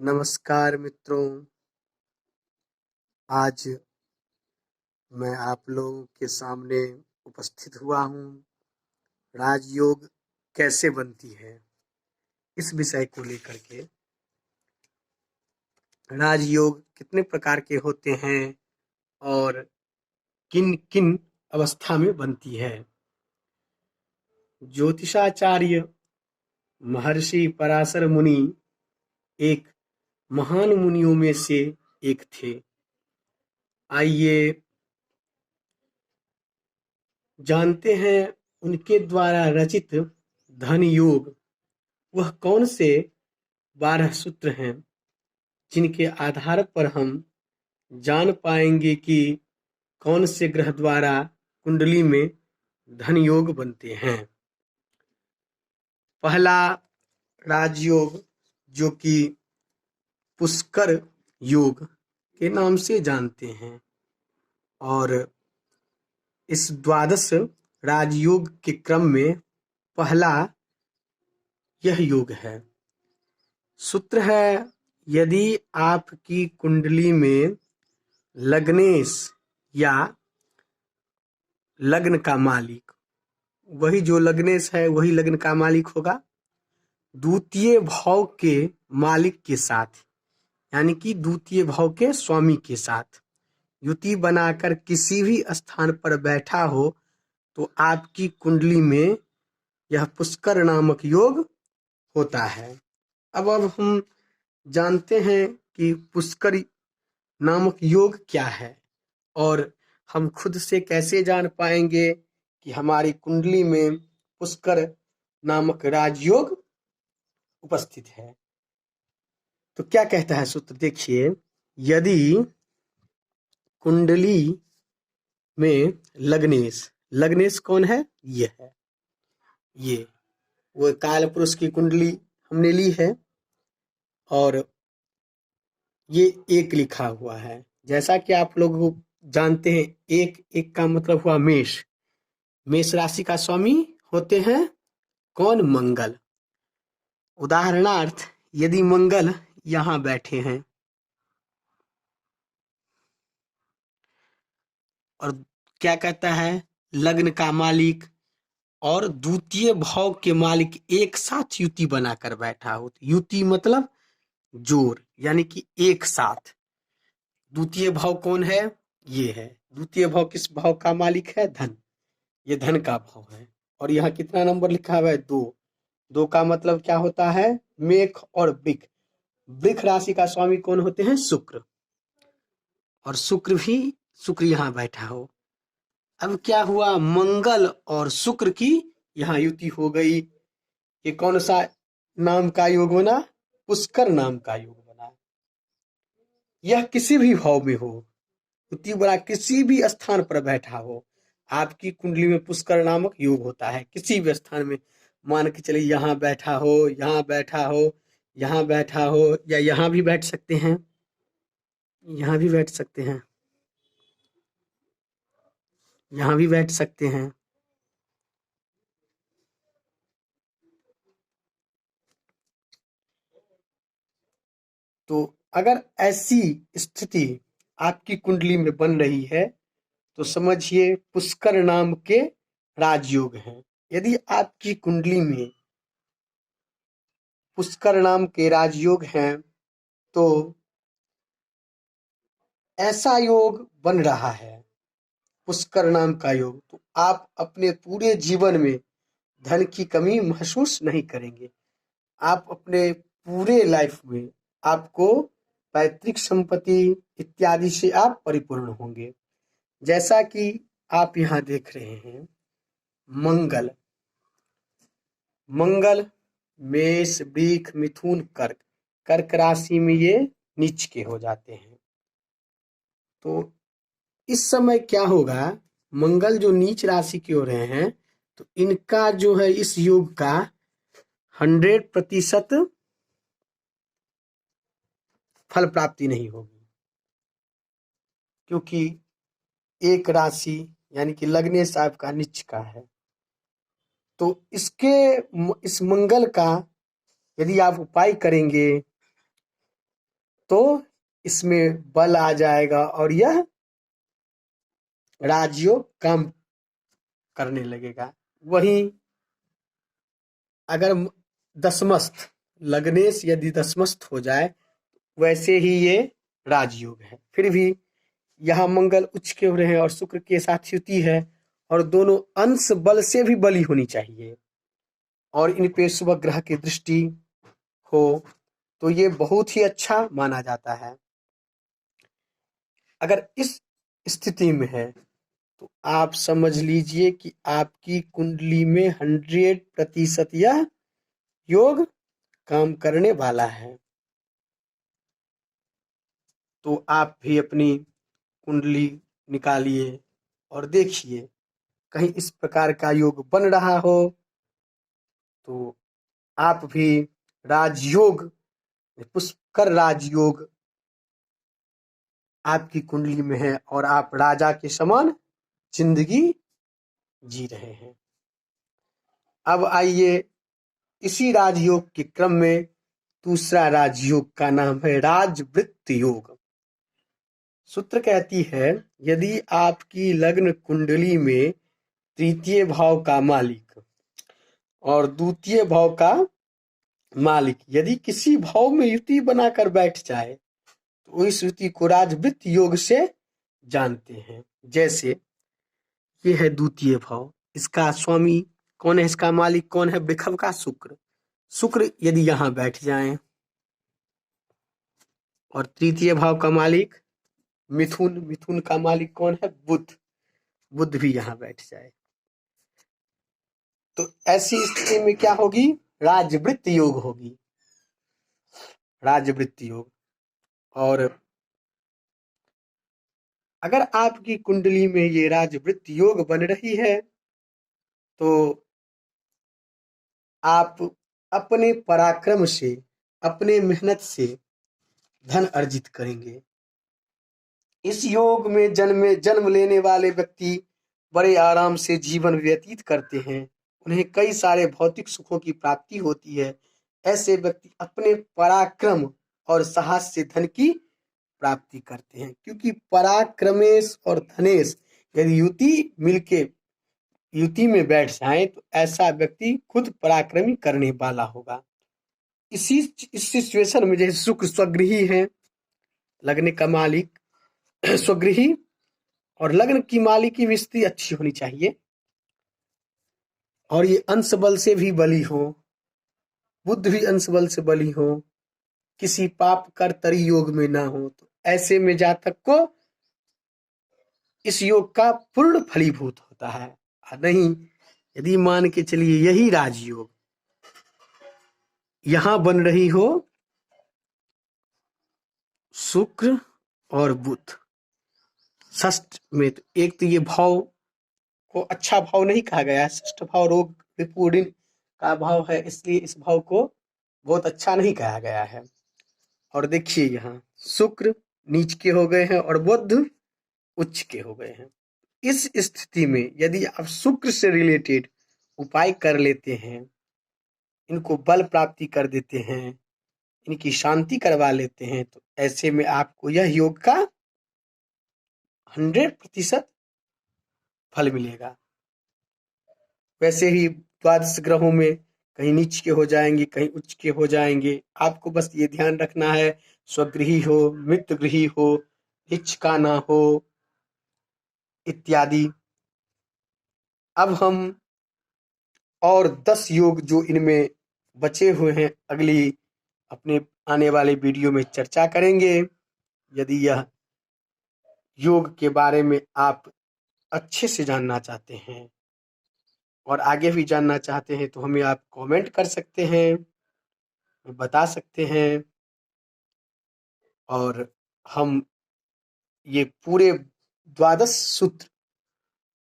नमस्कार मित्रों। आज मैं आप लोगों के सामने उपस्थित हुआ हूँ। राजयोग कैसे बनती है, इस विषय को लेकर के। राजयोग कितने प्रकार के होते हैं और किन किन अवस्था में बनती है। ज्योतिषाचार्य महर्षि पराशर मुनि एक महान मुनियों में से एक थे। आइए जानते हैं उनके द्वारा रचित धन योग वह कौन से 12 सूत्र हैं जिनके आधार पर हम जान पाएंगे कि कौन से ग्रह द्वारा कुंडली में धन योग बनते हैं। पहला राजयोग, जो कि पुष्कर योग के नाम से जानते हैं, और इस 12 राजयोग के क्रम में पहला यह योग है। सूत्र है, यदि आपकी कुंडली में लग्नेश या लग्न का मालिक, वही जो लग्नेश है वही लग्न का मालिक होगा, द्वितीय भाव के मालिक के साथ, यानी कि द्वितीय भाव के स्वामी के साथ युति बनाकर किसी भी स्थान पर बैठा हो तो आपकी कुंडली में यह पुष्कर नामक योग होता है। अब हम जानते हैं कि पुष्कर नामक योग क्या है, और हम खुद से कैसे जान पाएंगे कि हमारी कुंडली में पुष्कर नामक राजयोग उपस्थित है। तो क्या कहता है सूत्र, देखिए। यदि कुंडली में लग्नेश, लग्नेश कौन है, ये है, ये वो काल पुरुष की कुंडली हमने ली है, और ये एक लिखा हुआ है। जैसा कि आप लोग जानते हैं, एक एक का मतलब हुआ मेष। मेष राशि का स्वामी होते हैं कौन, मंगल। उदाहरणार्थ, यदि मंगल यहाँ बैठे हैं और क्या कहता है, लग्न का मालिक और द्वितीय भाव के मालिक एक साथ युति बनाकर बैठा हो। युति मतलब जोर, यानी कि एक साथ। द्वितीय भाव कौन है, ये है। द्वितीय भाव किस भाव का मालिक है, धन। ये धन का भाव है, और यहाँ कितना नंबर लिखा हुआ है, 2। 2 का मतलब क्या होता है, मेष और वृक। वृक राशि का स्वामी कौन होते हैं, शुक्र, और शुक्र यहाँ बैठा हो। अब क्या हुआ, मंगल और शुक्र की यहाँ युति हो गई। ये कौन सा नाम का योग बना, पुष्कर नाम का योग बना। यह किसी भी भाव में हो, युति बना किसी भी स्थान पर बैठा हो, आपकी कुंडली में पुष्कर नामक योग होता है। किसी भी स्थान में, मान के चलिए यहाँ बैठा हो, यहाँ बैठा हो, यहाँ बैठा हो, या यहाँ भी बैठ सकते हैं, यहाँ भी बैठ सकते हैं, यहाँ भी बैठ सकते हैं। तो अगर ऐसी स्थिति आपकी कुंडली में बन रही है तो समझिए पुष्कर नाम के राजयोग हैं। यदि आपकी कुंडली में पुष्कर नाम के राजयोग हैं तो ऐसा योग बन रहा है, पुष्कर नाम का योग, तो आप अपने पूरे जीवन में धन की कमी महसूस नहीं करेंगे। आप अपने पूरे लाइफ में आपको पैतृक संपत्ति इत्यादि से आप परिपूर्ण होंगे। जैसा कि आप यहाँ देख रहे हैं, मंगल, मंगल मेष, वृष, मिथुन, कर्क, कर्क राशि में ये नीच के हो जाते हैं। तो इस समय क्या होगा, मंगल जो नीच राशि की हो रहे हैं तो इनका जो है इस योग का 100% फल प्राप्ति नहीं होगी, क्योंकि एक राशि यानी कि लग्नेश आपका नीच का है। तो इस मंगल का यदि आप उपाय करेंगे तो इसमें बल आ जाएगा और यह राजयोग काम करने लगेगा। वहीं अगर दसमस्त लग्नेश यदि दसमस्त हो जाए, वैसे ही ये राजयोग है। फिर भी यहाँ मंगल उच्च के हो रहे हैं और शुक्र के साथ युति है, और दोनों अंश बल से भी बली होनी चाहिए, और इन पे शुभ ग्रह की दृष्टि हो तो ये बहुत ही अच्छा माना जाता है। अगर इस स्थिति में है तो आप समझ लीजिए कि आपकी कुंडली में 100% यह योग काम करने वाला है। तो आप भी अपनी कुंडली निकालिए और देखिए, कहीं इस प्रकार का योग बन रहा हो तो आप भी राजयोग, पुष्कर राजयोग आपकी कुंडली में है और आप राजा के समान जिंदगी जी रहे हैं। अब आइए, इसी राजयोग के क्रम में दूसरा राजयोग का नाम है राजवृत्त योग। सूत्र कहती है, यदि आपकी लग्न कुंडली में तृतीय भाव का मालिक और द्वितीय भाव का मालिक यदि किसी भाव में युति बनाकर बैठ जाए तो इस युति को राजवृत्त योग से जानते हैं। जैसे ये है द्वितीय भाव, इसका स्वामी कौन है, इसका मालिक कौन है, वृषभ का शुक्र। शुक्र यदि यहाँ बैठ जाए, और तृतीय भाव का मालिक मिथुन, मिथुन का मालिक कौन है, बुध, बुध भी यहाँ बैठ जाए, तो ऐसी स्थिति में क्या होगी, राजवृत्त योग होगी, राजवृत्त योग। और अगर आपकी कुंडली में ये राजवृत्त योग बन रही है तो आप अपने पराक्रम से, अपने मेहनत से धन अर्जित करेंगे। इस योग में जन्म लेने वाले व्यक्ति बड़े आराम से जीवन व्यतीत करते हैं, उन्हें कई सारे भौतिक सुखों की प्राप्ति होती है। ऐसे व्यक्ति अपने पराक्रम और साहस से धन की प्राप्ति करते हैं, क्योंकि पराक्रमेश और धनेश यदि युति में बैठ जाए तो ऐसा व्यक्ति खुद पराक्रमी करने वाला होगा। इस सिचुएशन में जैसे शुक्र स्वगृही है, लग्न का मालिक स्वगृही, और लग्न की मालिकी भी स्थिति अच्छी होनी चाहिए, और ये अंश बल से भी बली हो, बुद्ध भी अंश बल से बली हो, किसी पाप कर्तरी योग में ना हो, तो ऐसे में जातक को इस योग का पूर्ण फलीभूत होता है। नहीं, यदि मान के चलिए यही राजयोग यहां बन रही हो शुक्र और बुध षष्ठ में, तो एक तो ये भाव को अच्छा भाव नहीं कहा गया है, षष्ठ भाव रोग विपूर्ण का भाव है, इसलिए इस भाव को बहुत अच्छा नहीं कहा गया है। और देखिए यहाँ शुक्र नीच के हो गए हैं और बुध उच्च के हो गए हैं। इस स्थिति में यदि आप शुक्र से रिलेटेड उपाय कर लेते हैं, इनको बल प्राप्ति कर देते हैं, इनकी शांति करवा लेते हैं, तो ऐसे में आपको यह योग का 100% फल मिलेगा। वैसे ही द्वादश ग्रहों में कहीं नीच के हो जाएंगे, कहीं उच्च के हो जाएंगे, आपको बस ये ध्यान रखना है स्वगृही हो, मित्र गृही हो, नीच का ना हो, इत्यादि। अब हम और 10 योग जो इनमें बचे हुए हैं अगली अपने आने वाले वीडियो में चर्चा करेंगे। यदि यह योग के बारे में आप अच्छे से जानना चाहते हैं और आगे भी जानना चाहते हैं तो हमें आप कमेंट कर सकते हैं, बता सकते हैं, और हम ये पूरे 12 सूत्र